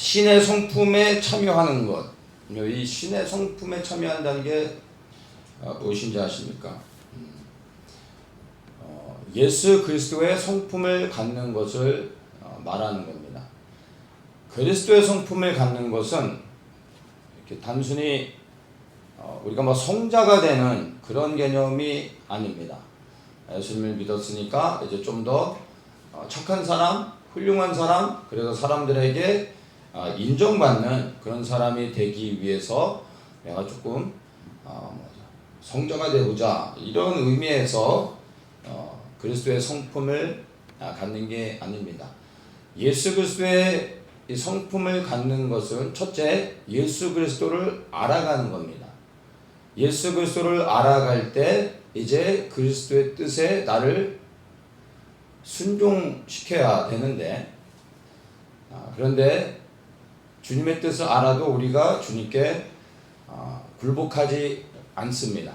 신의 성품에 참여하는 것. 이 신의 성품에 참여한다는 게 무엇인지 아십니까? 예수 그리스도의 성품을 갖는 것을 말하는 겁니다. 그리스도의 성품을 갖는 것은 이렇게 단순히 우리가 뭐 성자가 되는 그런 개념이 아닙니다. 예수님을 믿었으니까 이제 좀 더 착한 사람, 훌륭한 사람, 그래서 사람들에게 인정받는 그런 사람이 되기 위해서 내가 조금 성자가 되고자 이런 의미에서 그리스도의 성품을 갖는 게 아닙니다. 예수 그리스도의 이 성품을 갖는 것은 첫째, 예수 그리스도를 알아가는 겁니다. 예수 그리스도를 알아갈 때 이제 그리스도의 뜻에 나를 순종시켜야 되는데, 그런데 주님의 뜻을 알아도 우리가 주님께 굴복하지 않습니다.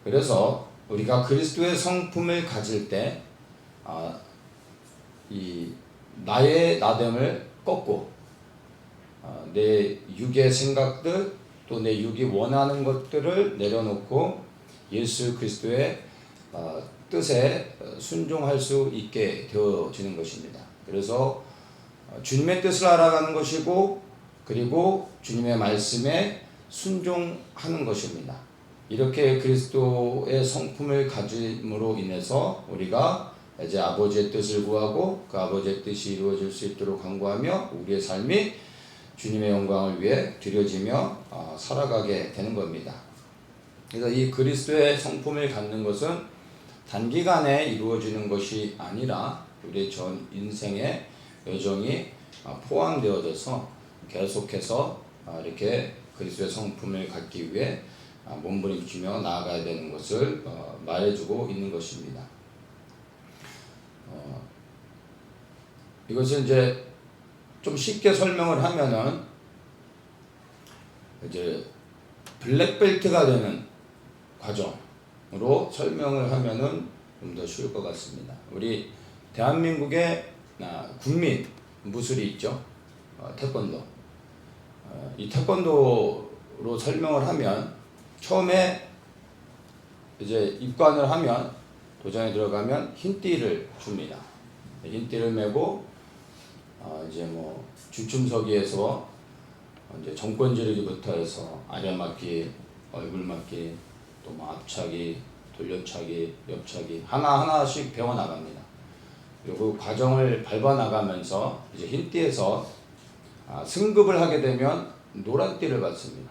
그래서 우리가 그리스도의 성품을 가질 때 이 나의 나됨을 꺾고 내 육의 생각들 또 내 육이 원하는 것들을 내려놓고 예수 그리스도의 뜻에 순종할 수 있게 되어지는 것입니다. 그래서 주님의 뜻을 알아가는 것이고 그리고 주님의 말씀에 순종하는 것입니다. 이렇게 그리스도의 성품을 가짐으로 인해서 우리가 이제 아버지의 뜻을 구하고 그 아버지의 뜻이 이루어질 수 있도록 간구하며 우리의 삶이 주님의 영광을 위해 드려지며 살아가게 되는 겁니다. 그래서 이 그리스도의 성품을 갖는 것은 단기간에 이루어지는 것이 아니라 우리의 전 인생의 여정이 포함되어져서 계속해서 이렇게 그리스도의 성품을 갖기 위해 몸부림치며 나아가야 되는 것을 말해주고 있는 것입니다. 이것을 이제 좀 쉽게 설명을 하면은 이제 블랙벨트가 되는 과정으로 설명을 하면은 좀 더 쉬울 것 같습니다. 우리 대한민국의 국민 무술이 있죠. 태권도. 이 태권도로 설명을 하면 처음에 이제 입관을 하면 도장에 들어가면 흰띠를 줍니다. 흰띠를 메고 이제 뭐 주춤서기에서 이제 정권 지르기부터 해서 아려맞기, 얼굴맞기, 또 뭐 앞차기, 돌려차기, 옆차기 하나하나씩 배워 나갑니다. 그리고 그 과정을 밟아 나가면서 이제 흰띠에서 승급을 하게 되면 노란띠를 받습니다.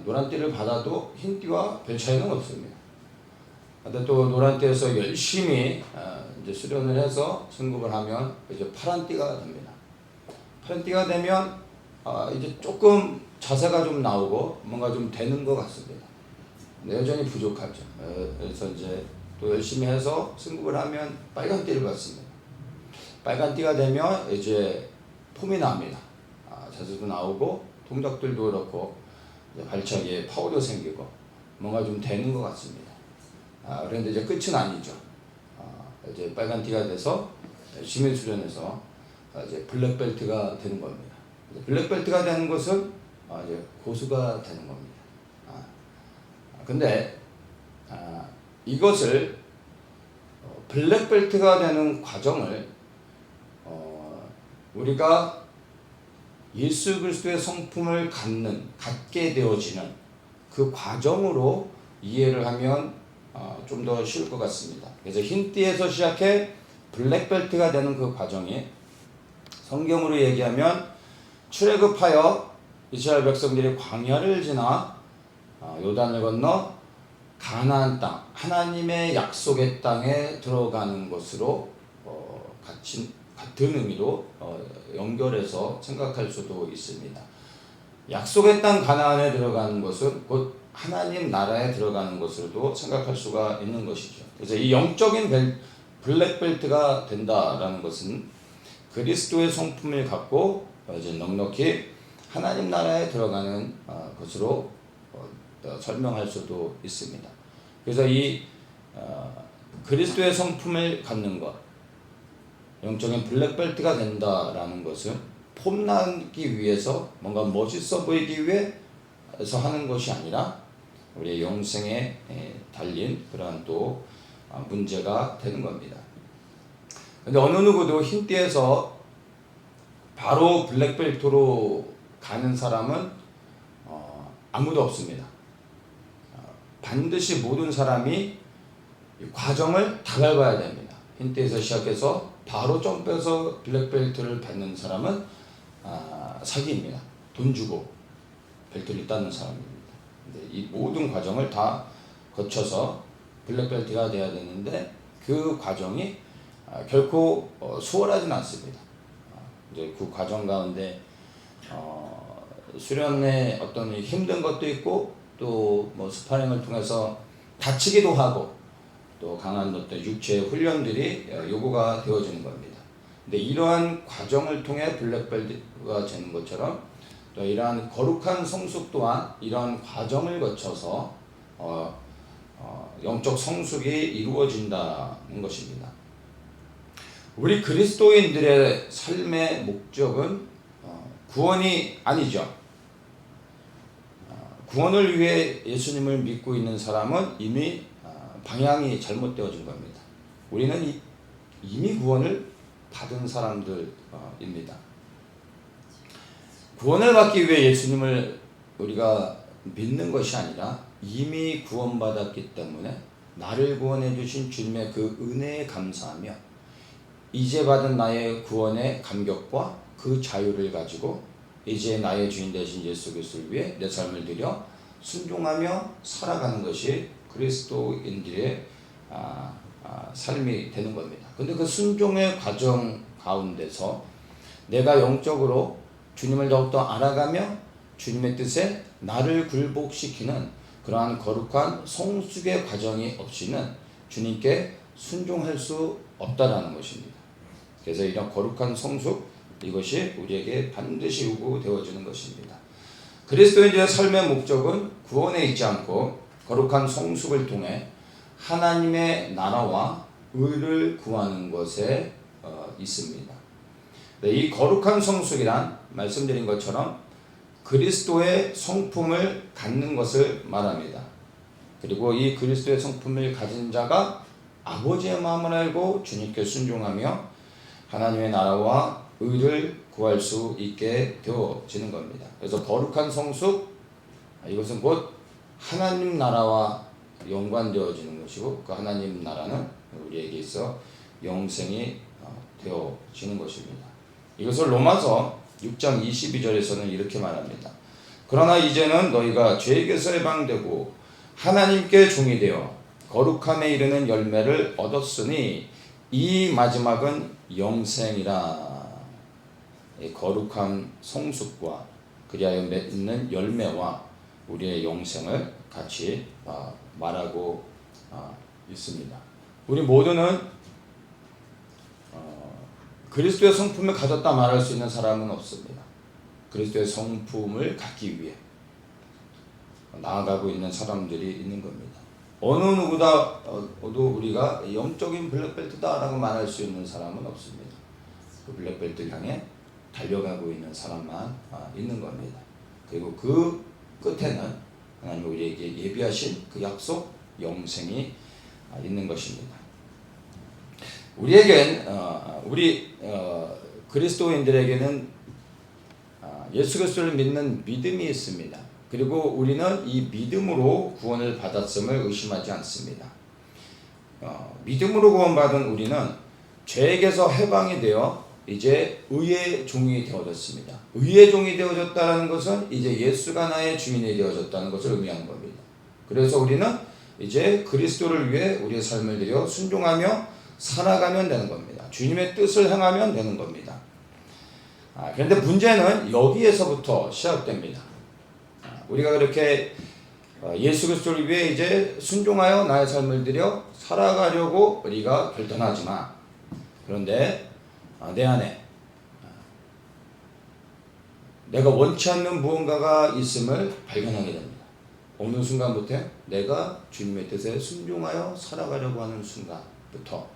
노란띠를 받아도 흰띠와 별 차이는 없습니다. 근데 또 노란띠에서 열심히 이제 수련을 해서 승급을 하면 이제 파란띠가 됩니다. 파란띠가 되면 이제 조금 자세가 좀 나오고 뭔가 좀 되는 것 같습니다. 근데 여전히 부족하죠. 그래서 이제 또 열심히 해서 승급을 하면 빨간띠를 받습니다. 빨간띠가 되면 이제 폼이 납니다. 자세도 나오고 동작들도 그렇고 발차기에 파워도 생기고 뭔가 좀 되는 것 같습니다. 그런데 이제 끝은 아니죠. 이제 빨간띠가 돼서 열심히 수련해서 이제 블랙벨트가 되는 겁니다. 블랙벨트가 되는 것은 이제 고수가 되는 겁니다. 근데 이것을 블랙벨트가 되는 과정을 우리가 예수 그리스도의 성품을 갖게 되어지는 그 과정으로 이해를 하면 좀 더 쉬울 것 같습니다. 그래서 흰띠에서 시작해 블랙벨트가 되는 그 과정이 성경으로 얘기하면 출애굽하여 이스라엘 백성들이 광야를 지나 요단을 건너 가나안 땅, 하나님의 약속의 땅에 들어가는 것으로 같은 의미로 연결해서 생각할 수도 있습니다. 약속의 땅 가나안에 들어가는 것은 곧 하나님 나라에 들어가는 것으로도 생각할 수가 있는 것이죠. 그래서 이 영적인 블랙벨트가 된다라는 것은 그리스도의 성품을 갖고 이제 넉넉히 하나님 나라에 들어가는 것으로 설명할 수도 있습니다. 그래서 이 그리스도의 성품을 갖는 것, 영적인 블랙벨트가 된다라는 것은 폼나기 위해서 뭔가 멋있어 보이기 위해서 하는 것이 아니라 우리의 영생에 달린 그러한 또 문제가 되는 겁니다. 근데 어느 누구도 흰띠에서 바로 블랙벨트로 가는 사람은 아무도 없습니다. 반드시 모든 사람이 과정을 다 밟아야 됩니다. 흰띠에서 시작해서 바로 점프해서 블랙벨트를 받는 사람은 사기입니다. 돈 주고 벨트를 따는 사람입니다. 근데 이 모든 과정을 다 거쳐서 블랙벨트가 돼야 되는데 그 과정이 결코 수월하진 않습니다. 이제 그 과정 가운데 수련의 어떤 힘든 것도 있고 또 뭐 스파링을 통해서 다치기도 하고 또 강한 어떤 육체의 훈련들이 요구가 되어지는 겁니다. 근데 이러한 과정을 통해 블랙벨트가 되는 것처럼 또 이러한 거룩한 성숙 또한 이러한 과정을 거쳐서 영적 성숙이 이루어진다는 것입니다. 우리 그리스도인들의 삶의 목적은 구원이 아니죠. 구원을 위해 예수님을 믿고 있는 사람은 이미 방향이 잘못되어진 겁니다. 우리는 이미 구원을 받은 사람들입니다. 구원을 받기 위해 예수님을 우리가 믿는 것이 아니라 이미 구원받았기 때문에 나를 구원해 주신 주님의 그 은혜에 감사하며 이제 받은 나의 구원의 감격과 그 자유를 가지고 이제 나의 주인 되신 예수 그리스도를 위해 내 삶을 들여 순종하며 살아가는 것이 그리스도인들의 삶이 되는 겁니다. 근데 그 순종의 과정 가운데서 내가 영적으로 주님을 더욱더 알아가며 주님의 뜻에 나를 굴복시키는 그러한 거룩한 성숙의 과정이 없이는 주님께 순종할 수 없다라는 것입니다. 그래서 이런 거룩한 성숙, 이것이 우리에게 반드시 요구되어지는 것입니다. 그리스도인들의 삶의 목적은 구원에 있지 않고 거룩한 성숙을 통해 하나님의 나라와 의를 구하는 것에 있습니다. 네, 이 거룩한 성숙이란 말씀드린 것처럼 그리스도의 성품을 갖는 것을 말합니다. 그리고 이 그리스도의 성품을 가진 자가 아버지의 마음을 알고 주님께 순종하며 하나님의 나라와 의를 구할 수 있게 되어지는 겁니다. 그래서 거룩한 성숙, 이것은 곧 하나님 나라와 연관되어지는 것이고 그 하나님 나라는 우리에게 있어 영생이 되어지는 것입니다. 이것을 로마서 6장 22절에서는 이렇게 말합니다. 그러나 이제는 너희가 죄에게서 해방되고 하나님께 종이 되어 거룩함에 이르는 열매를 얻었으니 이 마지막은 영생이라. 거룩한 성숙과 그리하여 맺는 열매와 우리의 영생을 같이 말하고 있습니다. 우리 모두는 그리스도의 성품을 가졌다 말할 수 있는 사람은 없습니다. 그리스도의 성품을 갖기 위해 나아가고 있는 사람들이 있는 겁니다. 어느 누구도 우리가 영적인 블랙벨트다라고 말할 수 있는 사람은 없습니다. 그 블랙벨트를 향해 달려가고 있는 사람만 있는 겁니다. 그리고 그 끝에는 하나님 우리에게 예비하신 그 약속 영생이 있는 것입니다. 우리 그리스도인들에게는 예수 그리스도를 믿는 믿음이 있습니다. 그리고 우리는 이 믿음으로 구원을 받았음을 의심하지 않습니다. 믿음으로 구원받은 우리는 죄에게서 해방이 되어 이제 의의 종이 되어졌습니다. 의의 종이 되어졌다는 것은 이제 예수가 나의 주인이 되어졌다는 것을 의미하는 겁니다. 그래서 우리는 이제 그리스도를 위해 우리의 삶을 들여 순종하며 살아가면 되는 겁니다. 주님의 뜻을 행하면 되는 겁니다. 그런데 문제는 여기에서부터 시작됩니다. 우리가 그렇게 예수 그리스도를 위해 이제 순종하여 나의 삶을 들여 살아가려고 우리가 결단하지만 그런데 내 안에 내가 원치 않는 무언가가 있음을 발견하게 됩니다. 어느 순간부터 내가 주님의 뜻에 순종하여 살아가려고 하는 순간부터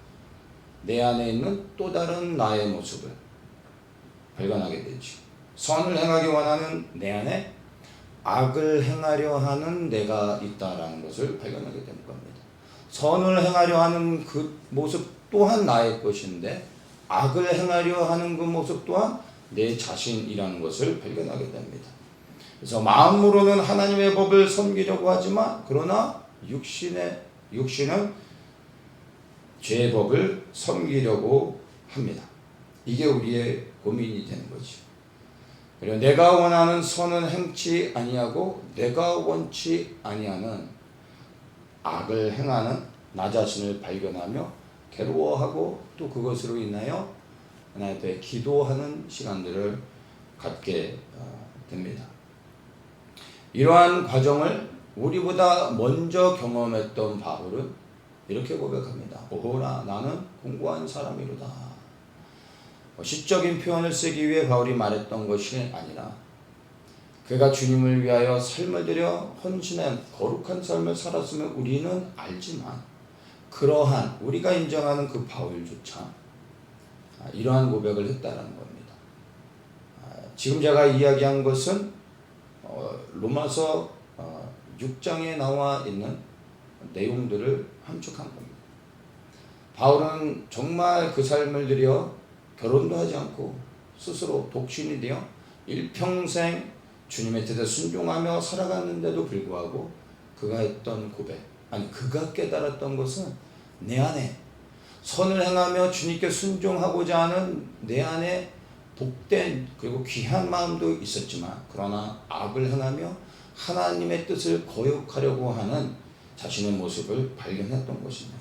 내 안에 있는 또 다른 나의 모습을 발견하게 되죠. 선을 행하기 원하는 내 안에 악을 행하려 하는 내가 있다라는 것을 발견하게 되는 겁니다. 선을 행하려 하는 그 모습 또한 나의 것인데 악을 행하려 하는 그 모습 또한 내 자신이라는 것을 발견하게 됩니다. 그래서 마음으로는 하나님의 법을 섬기려고 하지만 그러나 육신은 죄의 법을 섬기려고 합니다. 이게 우리의 고민이 되는 거죠. 그리고 내가 원하는 선은 행치 아니하고 내가 원치 아니하는 악을 행하는 나 자신을 발견하며 괴로워하고 또 그것으로 인하여 하나님 앞에 기도하는 시간들을 갖게 됩니다. 이러한 과정을 우리보다 먼저 경험했던 바울은 이렇게 고백합니다. 오호라 나는 공고한 사람이로다. 시적인 표현을 쓰기 위해 바울이 말했던 것이 아니라 그가 주님을 위하여 삶을 들여 헌신한 거룩한 삶을 살았으면 우리는 알지만 그러한 우리가 인정하는 그 바울조차 이러한 고백을 했다는 겁니다. 지금 제가 이야기한 것은 로마서 6장에 나와 있는 내용들을 함축한 겁니다. 바울은 정말 그 삶을 들여 결혼도 하지 않고 스스로 독신이 되어 일평생 주님의 뜻에 순종하며 살아갔는데도 불구하고 그가 했던 고백, 그가 깨달았던 것은 내 안에 선을 행하며 주님께 순종하고자 하는 내 안에 복된 그리고 귀한 마음도 있었지만 그러나 악을 행하며 하나님의 뜻을 거역하려고 하는 자신의 모습을 발견했던 것입니다.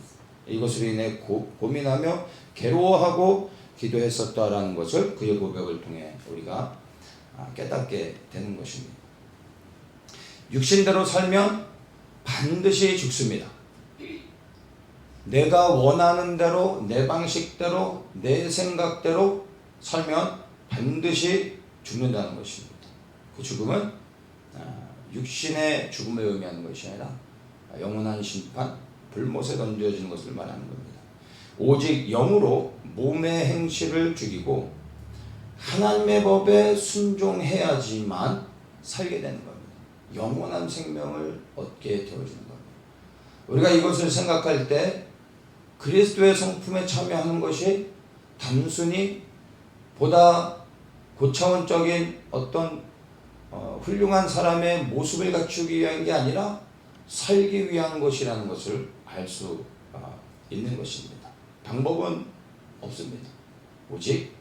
이것으로 인해 고민하며 괴로워하고 기도했었다라는 것을 그의 고백을 통해 우리가 깨닫게 되는 것입니다. 육신대로 살면 반드시 죽습니다. 내가 원하는 대로 내 방식대로 내 생각대로 살면 반드시 죽는다는 것입니다. 그 죽음은 육신의 죽음을 의미하는 것이 아니라 영원한 심판, 불못에 던져지는 것을 말하는 겁니다. 오직 영으로 몸의 행실을 죽이고 하나님의 법에 순종해야지만 살게 되는 겁니다. 영원한 생명을 얻게 되어지는 겁니다. 우리가 이것을 생각할 때 그리스도의 성품에 참여하는 것이 단순히 보다 고차원적인 어떤 훌륭한 사람의 모습을 갖추기 위한 게 아니라 살기 위한 것이라는 것을 알 수 있는 것입니다. 방법은 없습니다. 오직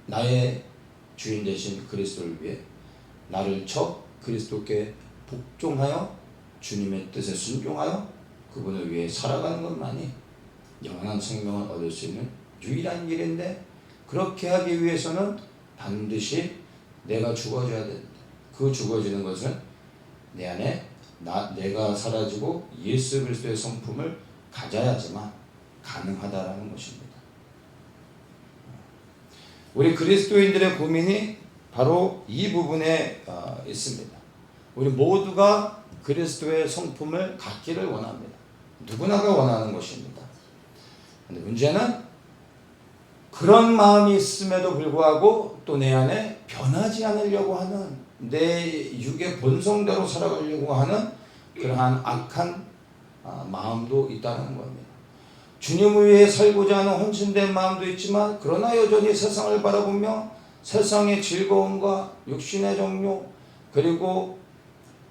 나의 주인 되신 그리스도를 위해 나를 쳐 그리스도께 복종하여 주님의 뜻에 순종하여 그분을 위해 살아가는 것만이 영원한 생명을 얻을 수 있는 유일한 길인데 그렇게 하기 위해서는 반드시 내가 죽어져야 된다. 그 죽어지는 것은 내 안에 내가 사라지고 예수 그리스도의 성품을 가져야지만 가능하다라는 것입니다. 우리 그리스도인들의 고민이 바로 이 부분에 있습니다. 우리 모두가 그리스도의 성품을 갖기를 원합니다. 누구나가 원하는 것입니다. 그런데 문제는 그런 마음이 있음에도 불구하고 또 내 안에 변하지 않으려고 하는 내 육의 본성대로 살아가려고 하는 그러한 악한 마음도 있다는 겁니다. 주님을 위해 살고자 하는 헌신된 마음도 있지만 그러나 여전히 세상을 바라보며 세상의 즐거움과 육신의 정욕 그리고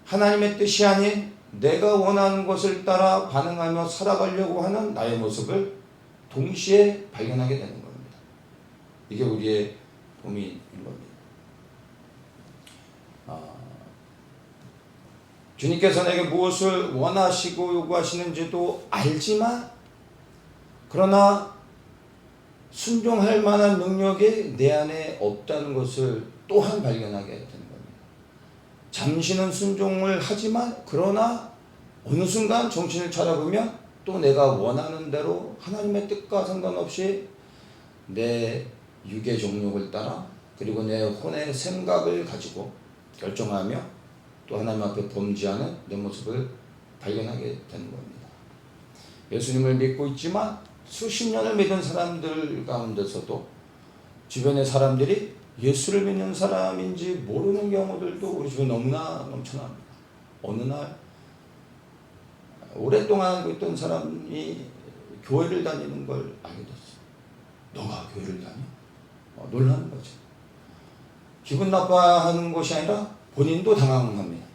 하나님의 뜻이 아닌 내가 원하는 것을 따라 반응하며 살아가려고 하는 나의 모습을 동시에 발견하게 되는 겁니다. 이게 우리의 고민인 겁니다. 주님께서 내게 무엇을 원하시고 요구하시는지도 알지만 그러나 순종할 만한 능력이 내 안에 없다는 것을 또한 발견하게 되는 겁니다. 잠시는 순종을 하지만 그러나 어느 순간 정신을 차려보면 또 내가 원하는 대로 하나님의 뜻과 상관없이 내 육의 정욕을 따라 그리고 내 혼의 생각을 가지고 결정하며 또 하나님 앞에 범죄하는 내 모습을 발견하게 되는 겁니다. 예수님을 믿고 있지만 수십 년을 믿은 사람들 가운데서도 주변의 사람들이 예수를 믿는 사람인지 모르는 경우들도 우리 주변에 너무나 넘쳐납니다. 어느 날 오랫동안 알고 있던 사람이 교회를 다니는 걸 알게 됐어요. 너가 교회를 다녀? 놀라는 거죠. 기분 나빠하는 것이 아니라 본인도 당황합니다.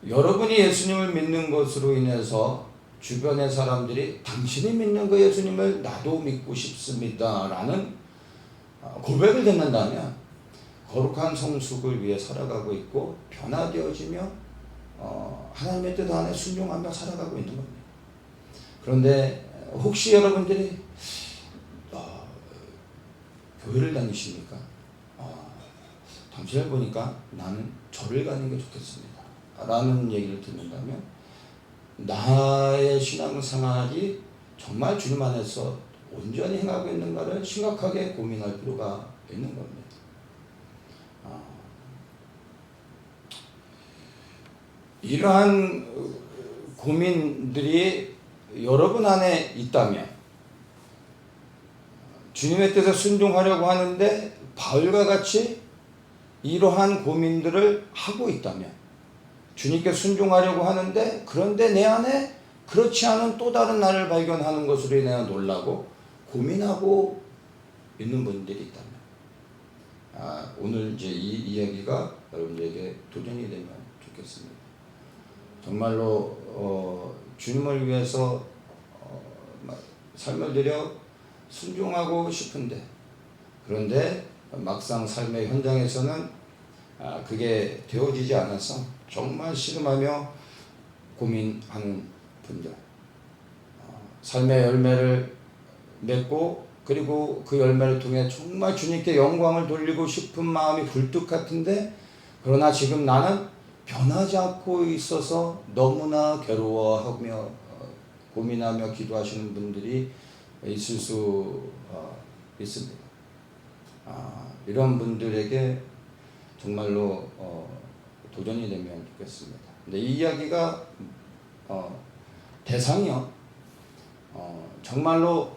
여러분이 예수님을 믿는 것으로 인해서 주변의 사람들이 당신이 믿는 그 예수님을 나도 믿고 싶습니다 라는 고백을 듣는다면 거룩한 성숙을 위해 살아가고 있고 변화되어지며 하나님의 뜻 안에 순종하며 살아가고 있는 겁니다. 그런데 혹시 여러분들이 교회를 다니십니까? 당신을 보니까 나는 절을 가는 게 좋겠습니다 라는 얘기를 듣는다면 나의 신앙생활이 정말 주님 안에서 온전히 행하고 있는가를 심각하게 고민할 필요가 있는 겁니다. 이러한 고민들이 여러분 안에 있다면 주님의 뜻에 순종하려고 하는데 바울과 같이 이러한 고민들을 하고 있다면 주님께 순종하려고 하는데 그런데 내 안에 그렇지 않은 또 다른 나를 발견하는 것으로 인해 놀라고 고민하고 있는 분들이 있다면 오늘 이제 이 이야기가 여러분들에게 도전이 되면 좋겠습니다. 정말로 주님을 위해서 삶을 들여 순종하고 싶은데 그런데 막상 삶의 현장에서는 그게 되어지지 않아서 정말 씨름하며 고민하는 분들, 삶의 열매를 맺고 그리고 그 열매를 통해 정말 주님께 영광을 돌리고 싶은 마음이 굴뚝 같은데 그러나 지금 나는 변하지 않고 있어서 너무나 괴로워하며 고민하며 기도하시는 분들이 있을 수 있습니다. 이런 분들에게 정말로 도전이 되면 좋겠습니다. 근데 이 이야기가 대상이요. 정말로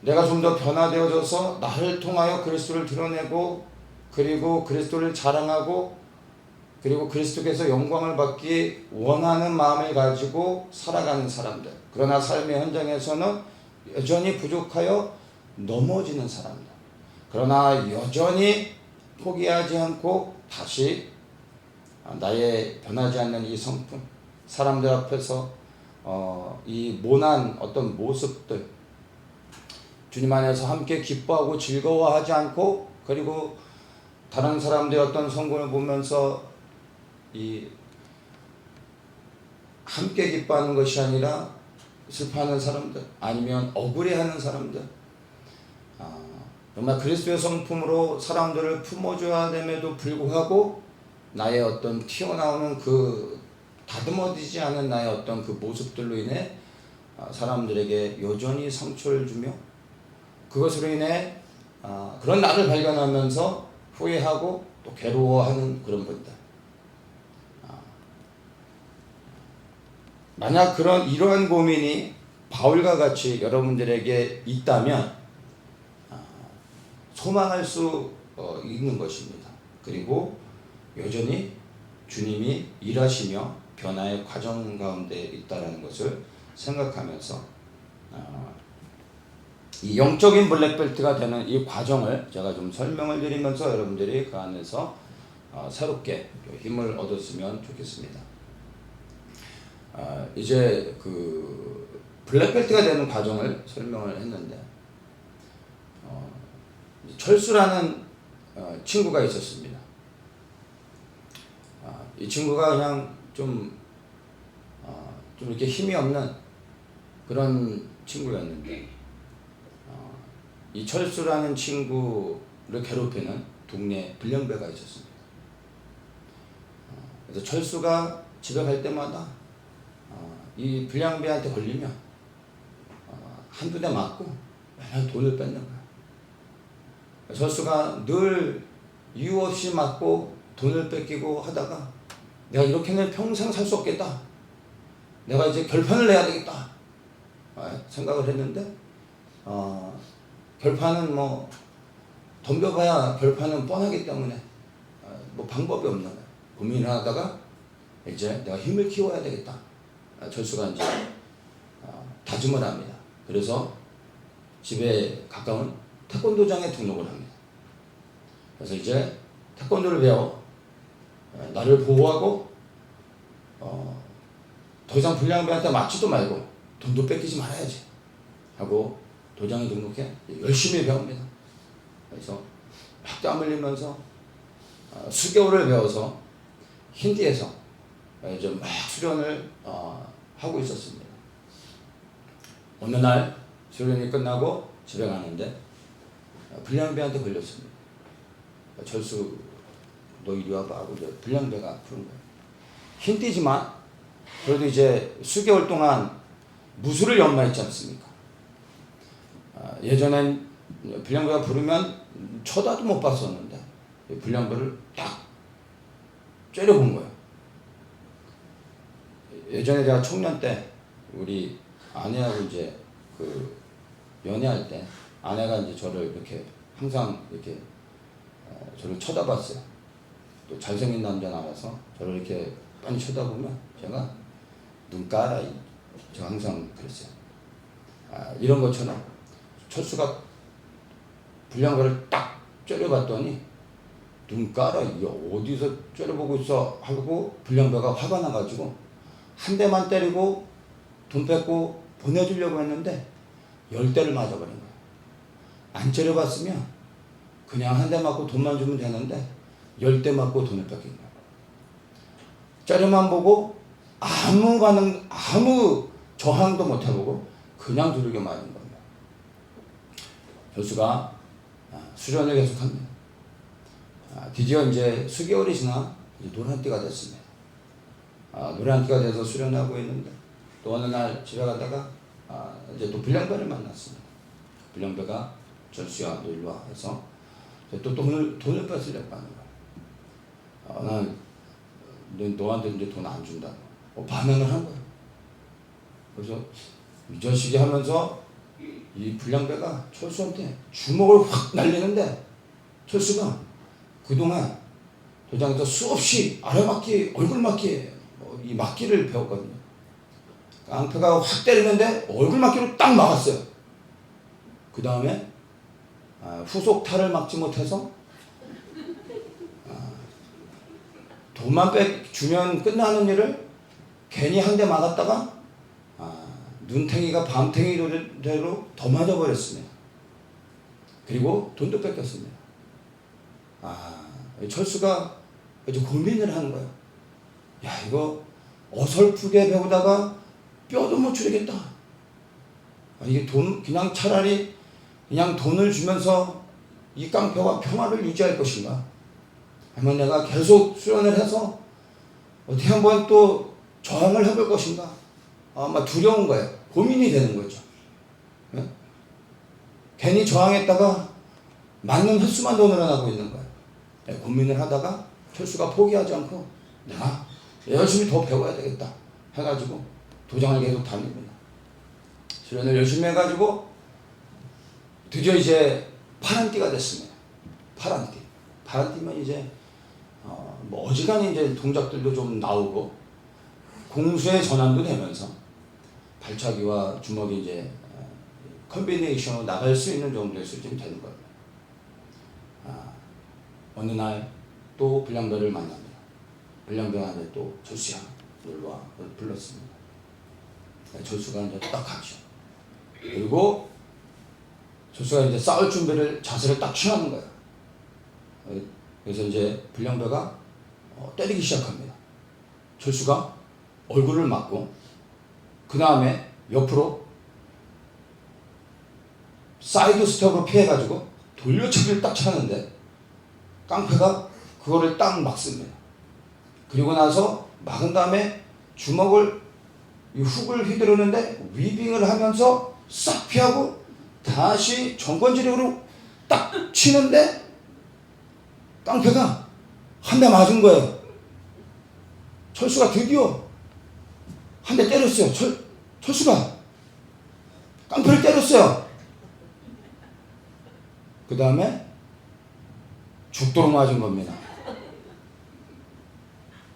내가 좀 더 변화되어져서 나를 통하여 그리스도를 드러내고 그리고 그리스도를 자랑하고 그리고 그리스도께서 영광을 받기 원하는 마음을 가지고 살아가는 사람들. 그러나 삶의 현장에서는 여전히 부족하여 넘어지는 사람들. 그러나 여전히 포기하지 않고 다시 나의 변하지 않는 이 성품, 사람들 앞에서 이 모난 어떤 모습들, 주님 안에서 함께 기뻐하고 즐거워하지 않고 그리고 다른 사람들의 어떤 성공을 보면서 이 함께 기뻐하는 것이 아니라 슬퍼하는 사람들 아니면 억울해하는 사람들 정말 그리스도의 성품으로 사람들을 품어줘야 됨에도 불구하고 나의 어떤 튀어나오는 그 다듬어지지 않은 나의 어떤 그 모습들로 인해 사람들에게 여전히 상처를 주며 그것으로 인해 그런 나를 발견하면서 후회하고 또 괴로워하는 그런 분들. 만약 이러한 고민이 바울과 같이 여러분들에게 있다면 소망할 수 있는 것입니다. 그리고 여전히 주님이 일하시며 변화의 과정 가운데 있다는 것을 생각하면서 이 영적인 블랙벨트가 되는 이 과정을 제가 좀 설명을 드리면서 여러분들이 그 안에서 새롭게 힘을 얻었으면 좋겠습니다. 이제 그 블랙벨트가 되는 과정을 설명을 했는데 철수라는 친구가 있었습니다. 이 친구가 그냥 좀 이렇게 힘이 없는 그런 친구였는데 이 철수라는 친구를 괴롭히는 동네 불량배가 있었습니다. 그래서 철수가 집에 갈 때마다 이 불량배한테 걸리면 한두 대 맞고 맨날 돈을 뺏는 거야. 철수가 늘 이유 없이 맞고 돈을 뺏기고 하다가 내가 이렇게는 평생 살 수 없겠다. 내가 이제 결판을 내야 되겠다. 생각을 했는데 벌판은 뭐 덤벼봐야 벌판은 뻔하기 때문에 뭐 방법이 없는 거예요. 고민을 하다가 이제 내가 힘을 키워야 되겠다. 철수가 이제 다짐을 합니다. 그래서 집에 가까운 태권도장에 등록을 합니다. 그래서 이제 태권도를 배워 나를 보호하고 더 이상 불량배한테 맞지도 말고 돈도 뺏기지 말아야지 하고 도장에 등록해 열심히 배웁니다. 그래서 막 땀 흘리면서 수개월을 배워서 힌디에서 이제 막 수련을 하고 있었습니다. 어느 날 수련이 끝나고 집에 가는데 불량배한테 걸렸습니다. 철수 너 이리 와봐 하고 불량배가 부른 거예요. 힌디지만 그래도 이제 수개월 동안 무술을 연마했지 않습니까? 예전엔 불량배가 부르면 쳐다도 못 봤었는데 불량배를 딱 째려본 거예요. 예전에 제가 청년 때 우리 아내하고 이제 그 연애할 때 아내가 이제 저를 이렇게 항상 이렇게 저를 쳐다봤어요. 또 잘생긴 남자 나와서 저를 이렇게 빤히 쳐다보면 제가 눈 까라 제가 항상 그랬어요. 이런 것처럼 철수가 불량배를 딱 째려봤더니 눈 까라 이게 어디서 째려보고 있어 하고 불량배가 화가 나가지고 한 대만 때리고 돈 뺏고 보내주려고 했는데 10대를 맞아버린 거예요. 안 째려봤으면 그냥 한 대 맞고 돈만 주면 되는데 10대 맞고 돈을 뺏긴 거예요. 째려만 보고 아무 반응, 아무 저항도 못 해보고 그냥 두들겨 맞은 겁니다. 철수가 수련을 계속합니다. 드디어 이제 수개월이 지나 이제 노란띠가 됐습니다. 노란띠가 돼서 수련하고 있는데 또 어느 날 집에 가다가 이제 또 불량배를 만났습니다. 불량배가 철수야 너 일로 와 해서 또 돈을 뺏으려고 하는 거예요. 난 너한테 이제 돈 안 준다. 반응을 한 거예요. 그래서 이 자식이 하면서 이 불량배가 철수한테 주먹을 확 날리는데 철수가 그동안 도장에서 수없이 아래맞기, 얼굴맞기 이 맞기를 배웠거든요. 깡패가 확 때리는데 얼굴맞기로 딱 막았어요. 그 다음에 후속 탈을 막지 못해서 돈만 주면 끝나는 일을 괜히 한 대 맞았다가 눈탱이가 밤탱이대로 더 맞아버렸습니다. 그리고 돈도 뺏겼습니다. 철수가 이제 고민을 하는 거예요. 야 이거 어설프게 배우다가 뼈도 못 추리겠다. 이게 그냥 차라리 그냥 돈을 주면서 이 깡패와 평화를 유지할 것인가? 아니면 내가 계속 수련을 해서 어떻게 한번 또 저항을 해볼 것인가? 아마 두려운 거예요. 고민이 되는 거죠. 네? 괜히 저항했다가 맞는 횟수만 더 늘어나고 있는 거예요. 네, 고민을 하다가 철수가 포기하지 않고 내가 열심히 더 배워야 되겠다 해가지고 도장을 계속 다닙니다. 수련을 열심히 해가지고 드디어 이제 파란띠가 됐습니다. 파란띠. 파란띠면 이제 뭐 어지간히 이제 동작들도 좀 나오고 공수의 전환도 되면서 발차기와 주먹이 이제 컨비네이션으로 나갈 수 있는 정도의 수준이 되는 거예요. 어느 날 또 불량배를 만납니다. 불량배한테 또 철수야 놀러와 불렀습니다. 철수가 이제 딱 가죠. 그리고 철수가 이제 싸울 준비를 자세를 딱 취하는 거예요. 그래서 이제 불량배가 때리기 시작합니다. 철수가 얼굴을 맞고 그 다음에 옆으로 사이드 스텝으로 피해가지고 돌려치기를 딱 차는데 깡패가 그거를 딱 막습니다. 그리고 나서 막은 다음에 주먹을 이 훅을 휘두르는데 위빙을 하면서 싹 피하고 다시 정권지력으로 딱 치는데 깡패가 한 대 맞은 거예요. 철수가 드디어 한 대 때렸어요. 철수가 깡패를 때렸어요. 그 다음에 죽도록 맞은 겁니다.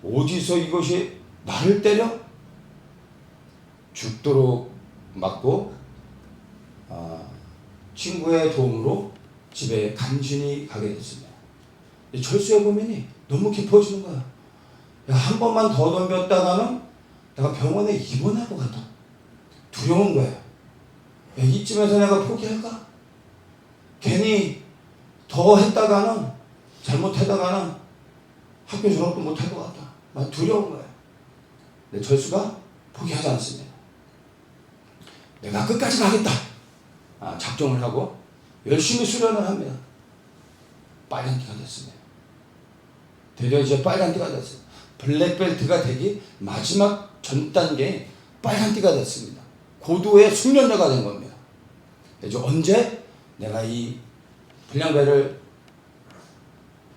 어디서 이것이 나를 때려? 죽도록 맞고 친구의 도움으로 집에 간신히 가게 됐습니다. 철수의 고민이 너무 깊어지는 거야. 야, 한 번만 더 덤볐다가는 내가 병원에 입원할 것 같아. 두려운 거야. 야, 이쯤에서 내가 포기할까? 괜히 더 했다가는, 잘못하다가는 학교 졸업도 못할 것 같다. 난 두려운 거야. 근데 철수가 포기하지 않습니다. 내가 끝까지 가겠다. 작정을 하고 열심히 수련을 합니다. 빨간띠가 됐습니다. 드디어 이제 빨간띠가 됐어요. 블랙벨트가 되기 마지막 전 단계에 빨간띠가 됐습니다. 고도의 숙련자가 된 겁니다. 이제 언제 내가 이 불량배를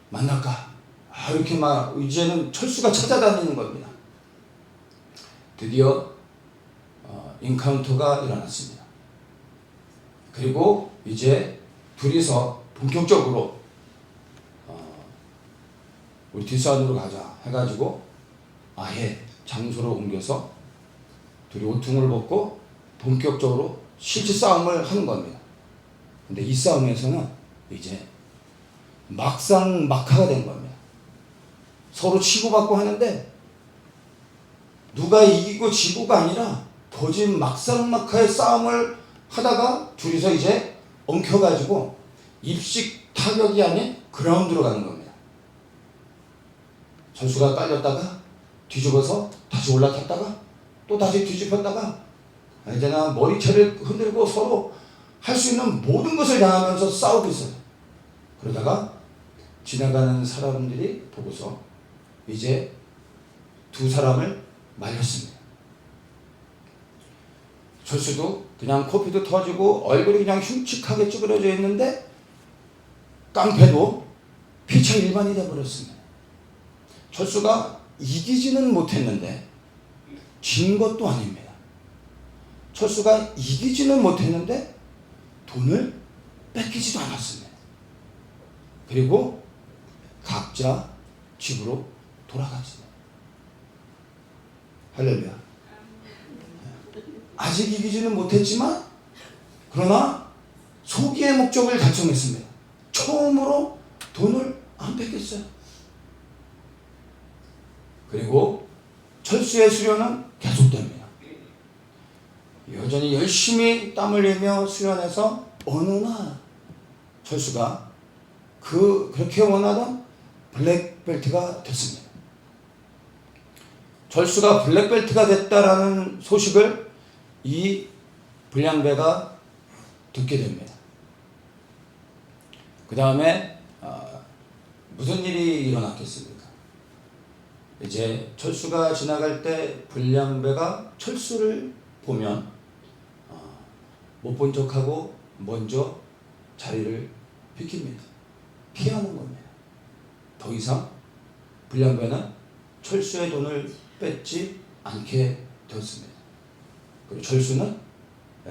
만날까? 이렇게 막 이제는 철수가 찾아다니는 겁니다. 드디어 인카운터가 일어났습니다. 그리고 이제 둘이서 본격적으로 우리 뒷산으로 가자 해가지고 아예 장소로 옮겨서 둘이 옷통을 벗고 본격적으로 실제 싸움을 하는 겁니다. 근데 이 싸움에서는 이제 막상 막하가 된 겁니다. 서로 치고받고 하는데 누가 이기고 지고가 아니라 거진 막상막하의 싸움을 하다가 둘이서 이제 엉켜가지고 입식 타격이 아닌 그라운드로 가는 겁니다. 철수가 깔렸다가 뒤집어서 다시 올라탔다가 또 다시 뒤집혔다가 이제는 머리채를 흔들고 서로 할 수 있는 모든 것을 다하면서 싸우고 있어요. 그러다가 지나가는 사람들이 보고서 이제 두 사람을 말렸습니다. 철수도 그냥 코피도 터지고 얼굴이 그냥 흉측하게 찌그러져 있는데 깡패도 피차 일반이 되어버렸습니다. 철수가 이기지는 못했는데 진 것도 아닙니다. 철수가 이기지는 못했는데 돈을 뺏기지도 않았습니다. 그리고 각자 집으로 돌아갔습니다. 할렐루야. 아직 이기지는 못했지만 그러나 소기의 목적을 달성했습니다. 처음으로 돈을 안 뺏겼어요. 그리고 철수의 수련은 계속됩니다. 여전히 열심히 땀 흘리며 수련해서 어느 날 철수가 그렇게 원하던 블랙벨트가 됐습니다. 철수가 블랙벨트가 됐다라는 소식을 이 불량배가 듣게 됩니다. 그 다음에 무슨 일이 일어났겠습니까? 이제 철수가 지나갈 때 불량배가 철수를 보면 못 본 척하고 먼저 자리를 비킵니다. 피하는 겁니다. 더 이상 불량배는 철수의 돈을 뺏지 않게 되었습니다. 그리고 철수는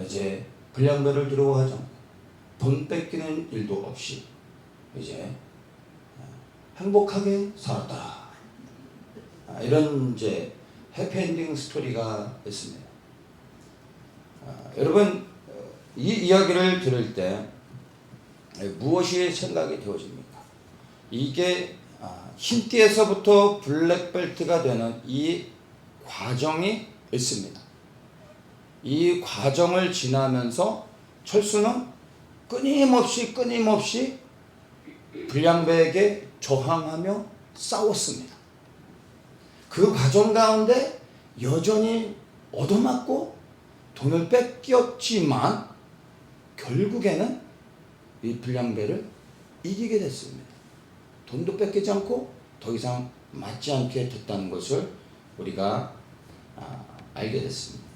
이제 불량배를 두려워하죠. 돈 뺏기는 일도 없이 이제 행복하게 살았다. 이런 이제 해피엔딩 스토리가 있습니다. 여러분 이 이야기를 들을 때 무엇이 생각이 되어집니까? 이게 흰띠에서부터 블랙벨트가 되는 이 과정이 있습니다. 이 과정을 지나면서 철수는 끊임없이 불량배에게 저항하며 싸웠습니다. 그 과정 가운데 여전히 얻어맞고 돈을 뺏겼지만 결국에는 이 불량배를 이기게 됐습니다. 돈도 뺏기지 않고 더 이상 맞지 않게 됐다는 것을 우리가 알게 됐습니다.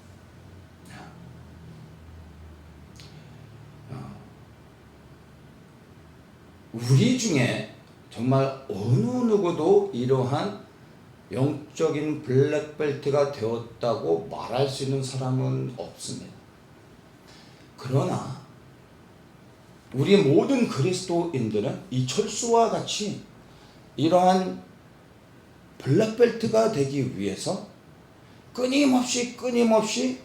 우리 중에 정말 어느 누구도 이러한 영적인 블랙벨트가 되었다고 말할 수 있는 사람은 없습니다. 그러나 우리 모든 그리스도인들은 이 철수와 같이 이러한 블랙벨트가 되기 위해서 끊임없이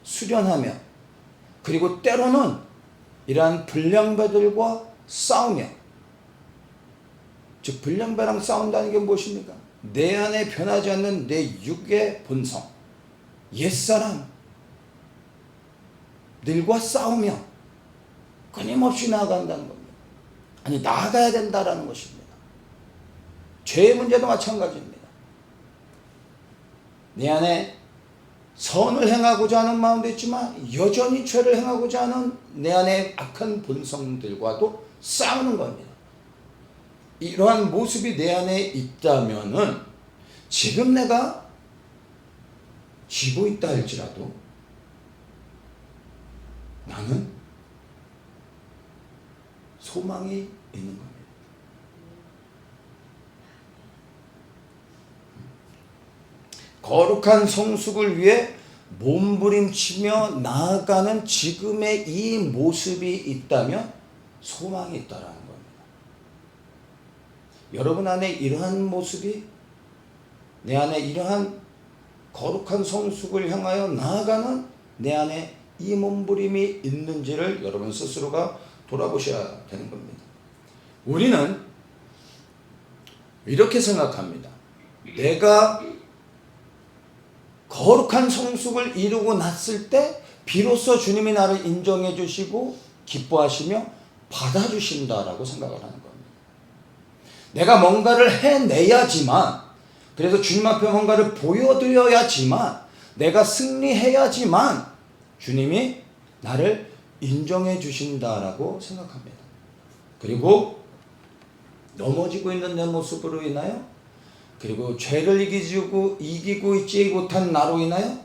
수련하며, 그리고 때로는 이러한 불량배들과 싸우며, 즉 불량배랑 싸운다는 게 무엇입니까? 내 안에 변하지 않는 내 육의 본성, 옛사람 들과 싸우며 끊임없이 나아간다는 겁니다. 아니, 나아가야 된다라는 것입니다. 죄의 문제도 마찬가지입니다. 내 안에 선을 행하고자 하는 마음도 있지만 여전히 죄를 행하고자 하는 내 안의 악한 본성들과도 싸우는 겁니다. 이러한 모습이 내 안에 있다면은 지금 내가 지고 있다 할지라도 나는 소망이 있는 겁니다. 거룩한 성숙을 위해 몸부림치며 나아가는 지금의 이 모습이 있다면 소망이 있다라는 겁니다. 여러분 안에 이러한 모습이, 내 안에 이러한 거룩한 성숙을 향하여 나아가는 내 안에 이 몸부림이 있는지를 여러분 스스로가 돌아보셔야 되는 겁니다. 우리는 이렇게 생각합니다. 내가 거룩한 성숙을 이루고 났을 때 비로소 주님이 나를 인정해 주시고 기뻐하시며 받아주신다라고 생각을 하는 겁니다. 내가 뭔가를 해내야지만, 그래서 주님 앞에 뭔가를 보여드려야지만, 내가 승리해야지만 주님이 나를 인정해 주신다라고 생각합니다. 그리고 넘어지고 있는 내 모습으로 인하여, 그리고 죄를 이기고 있지 못한 나로 인하여,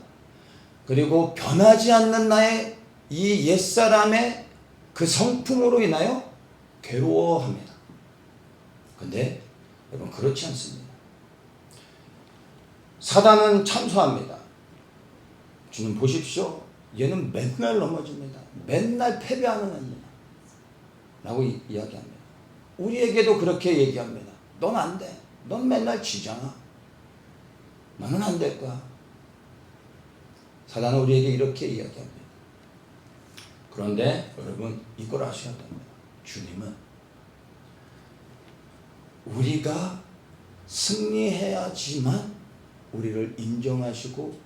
그리고 변하지 않는 나의 이 옛사람의 그 성품으로 인하여 괴로워합니다. 근데 여러분, 그렇지 않습니다. 사단은 참소합니다. 주님 보십시오, 얘는 맨날 넘어집니다. 맨날 패배하는 애입니다 라고 이야기합니다. 우리에게도 그렇게 얘기합니다. 넌 안 돼. 넌 맨날 지잖아. 너는 안 될 거야. 사단은 우리에게 이렇게 이야기합니다. 그런데 여러분, 이걸 아셔야 됩니다. 주님은 우리가 승리해야지만 우리를 인정하시고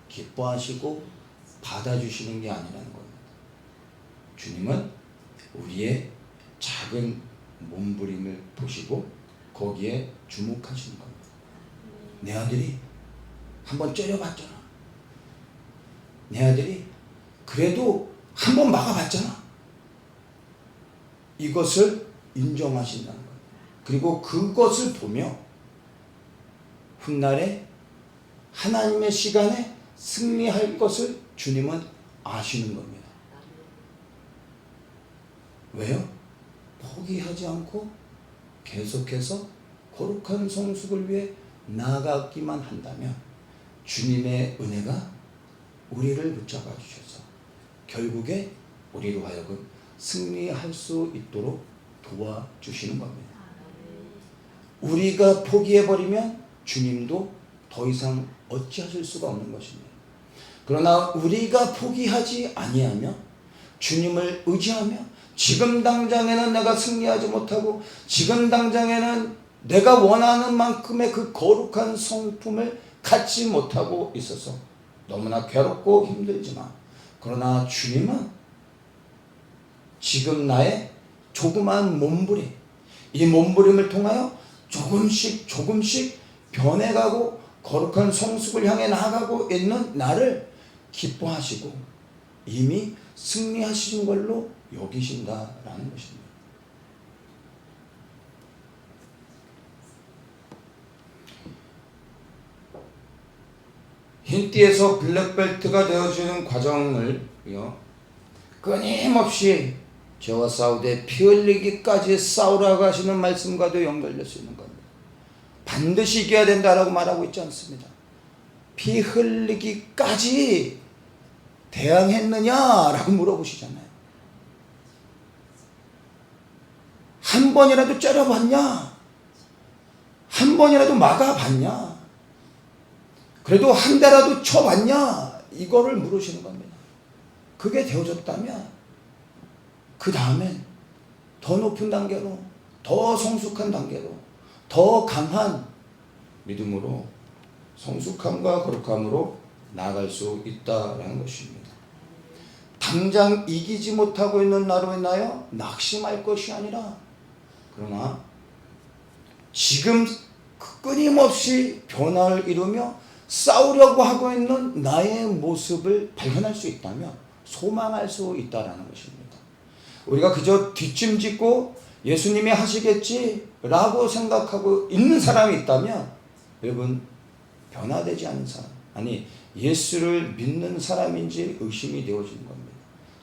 기뻐하시고 받아주시는 게 아니라는 겁니다. 주님은 우리의 작은 몸부림을 보시고 거기에 주목하시는 겁니다. 내 아들이 한번 째려봤잖아. 내 아들이 그래도 한번 막아봤잖아. 이것을 인정하신다는 거예요. 그리고 그것을 보며 훗날에 하나님의 시간에 승리할 것을 주님은 아시는 겁니다. 왜요? 포기하지 않고 계속해서 거룩한 성숙을 위해 나아가기만 한다면 주님의 은혜가 우리를 붙잡아 주셔서 결국에 우리로 하여금 승리할 수 있도록 도와주시는 겁니다. 우리가 포기해버리면 주님도 더 이상 어찌하실 수가 없는 것입니다. 그러나 우리가 포기하지 아니하며 주님을 의지하며, 지금 당장에는 내가 승리하지 못하고 지금 당장에는 내가 원하는 만큼의 그 거룩한 성품을 갖지 못하고 있어서 너무나 괴롭고 힘들지만, 그러나 주님은 지금 나의 조그마한 몸부림, 이 몸부림을 통하여 조금씩 변해가고 거룩한 성숙을 향해 나아가고 있는 나를 기뻐하시고 이미 승리하신 걸로 여기신다라는 것입니다. 흰띠에서 블랙벨트가 되어주는 과정을요, 끊임없이 죄와 싸우되 피 흘리기까지 싸우라고 하시는 말씀과도 연결될 수 있는 겁니다. 반드시 이겨야 된다라고 말하고 있지 않습니다. 피 흘리기까지 대항했느냐라고 물어보시잖아요. 한 번이라도 째려봤냐? 한 번이라도 막아봤냐? 그래도 한 대라도 쳐봤냐? 이거를 물으시는 겁니다. 그게 되어졌다면 그 다음엔 더 높은 단계로, 더 성숙한 단계로, 더 강한 믿음으로, 성숙함과 거룩함으로 나아갈 수 있다라는 것입니다. 당장 이기지 못하고 있는 나로 인하여 낙심할 것이 아니라, 그러나 지금 끊임없이 변화를 이루며 싸우려고 하고 있는 나의 모습을 발견할 수 있다면 소망할 수 있다라는 것입니다. 우리가 그저 뒷짐짓고 예수님이 하시겠지라고 생각하고 있는 사람이 있다면, 여러분, 변화되지 않은 사람, 아니 예수를 믿는 사람인지 의심이 되어지는 겁니다.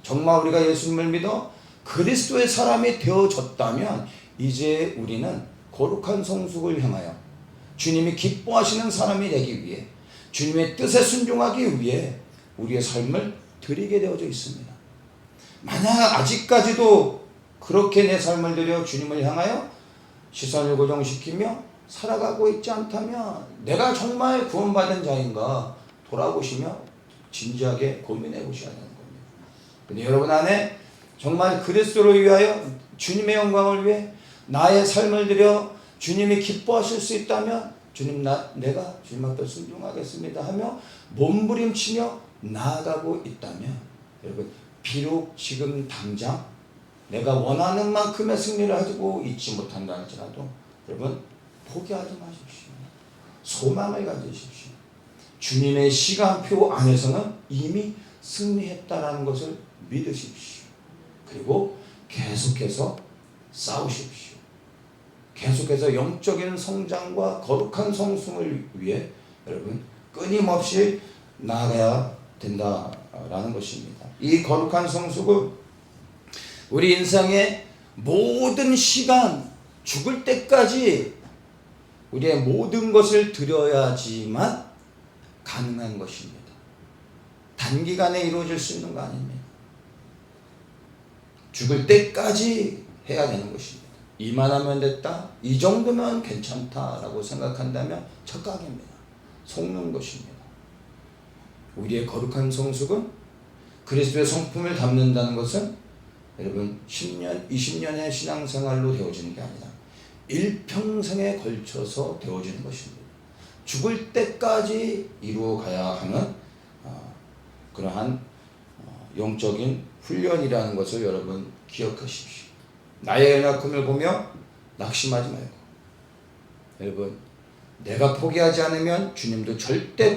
정말 우리가 예수님을 믿어 그리스도의 사람이 되어졌다면 이제 우리는 거룩한 성숙을 향하여 주님이 기뻐하시는 사람이 되기 위해, 주님의 뜻에 순종하기 위해 우리의 삶을 드리게 되어져 있습니다. 만약 아직까지도 그렇게 내 삶을 드려 주님을 향하여 시선을 고정시키며 살아가고 있지 않다면 내가 정말 구원받은 자인가 돌아보시며 진지하게 고민해 보셔야 하는 겁니다. 근데 여러분 안에 정말 그리스도를 위하여, 주님의 영광을 위해 나의 삶을 드려 주님이 기뻐하실 수 있다면, 주님, 내가 주님 앞에 순종하겠습니다 하며 몸부림치며 나아가고 있다면, 여러분, 비록 지금 당장 내가 원하는 만큼의 승리를 가지고 있지 못한다 할지라도 여러분, 포기하지 마십시오. 소망을 가지십시오. 주님의 시간표 안에서는 이미 승리했다라는 것을 믿으십시오. 그리고 계속해서 싸우십시오. 계속해서 영적인 성장과 거룩한 성숙을 위해 여러분 끊임없이 나아가야 된다라는 것입니다. 이 거룩한 성숙은 우리 인생의 모든 시간, 죽을 때까지 우리의 모든 것을 드려야지만 가능한 것입니다. 단기간에 이루어질 수 있는 거 아닙니다. 죽을 때까지 해야 되는 것입니다. 이만하면 됐다, 이 정도면 괜찮다라고 생각한다면 착각입니다. 속는 것입니다. 우리의 거룩한 성숙은 그리스도의 성품을 담는다는 것은 여러분 10년, 20년의 신앙생활로 되어지는 게 아니라 일평생에 걸쳐서 되어지는 것입니다. 죽을 때까지 이루어가야 하는 그러한 영적인 훈련이라는 것을 여러분 기억하십시오. 나의 연약함을 보며 낙심하지 말고, 여러분, 내가 포기하지 않으면 주님도 절대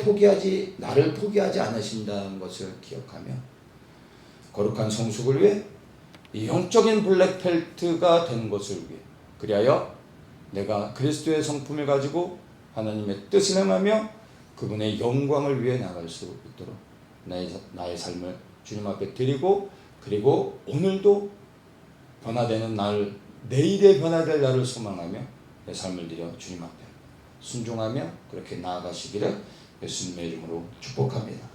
나를 포기하지 않으신다는 것을 기억하며 거룩한 성숙을 위해 이 영적인 블랙벨트가 되는 것을 위해, 그리하여 내가 그리스도의 성품을 가지고 하나님의 뜻을 행하며 그분의 영광을 위해 나갈 수 있도록 나의 삶을 주님 앞에 드리고, 그리고 오늘도 변화되는 날, 내일의 변화될 날을 소망하며 내 삶을 드려 주님 앞에 순종하며 그렇게 나아가시기를 예수님의 이름으로 축복합니다.